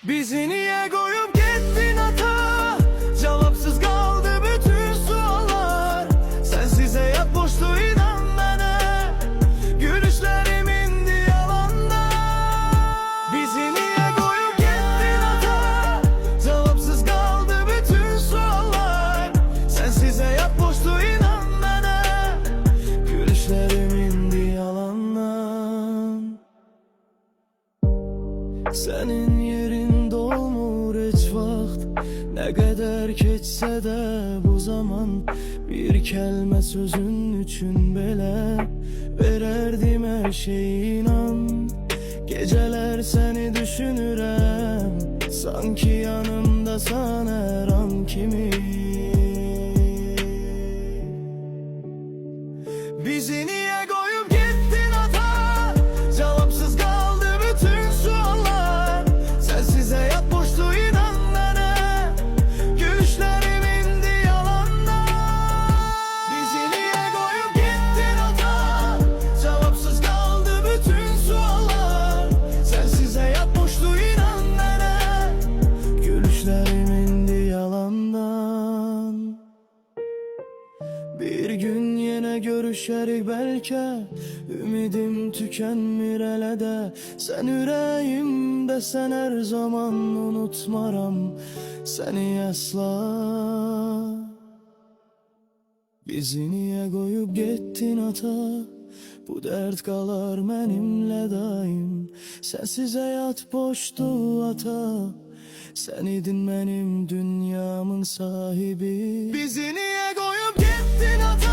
Bizi niye koyup gittin ata? Cevapsız kaldı bütün suallar. Sensize yat boştu inan bana. Gülüşlerim indi yalanda. Bizi niye koyup gittin ata? Cevapsız kaldı bütün suallar. Sensize yat boştu inan bana. Gülüşlerim indi yalandan. Senin yerin dolmur hiç vaxt. Ne kadar keçse de bu zaman, bir kelime sözün üçün belə vererdim her şeyi, inan. Geceler seni düşünürem, sanki yanımdasan her an kimi. Bizi niye koyup gittin ata? Cevapsız kaldı bütün suallar. Sensize yat boştu inan bana. Gülüşlerim indi yalandan. Bizi niye koyup gittin ata? Cevapsız kaldı bütün suallar. Sensize yat boştu inan bana. Gülüşlerim indi yalandan. Bir gün yine görüşerik belki. Ümidim tükenmir hele de. Sen yüreğimde, sen her zaman unutmaram seni asla. Bizi niye koyup gittin ata? Bu dert kalar benimle daim. Sensize yat boştu ata. Sen idin benim dünyamın sahibi. Bizi niye koyup gittin ata?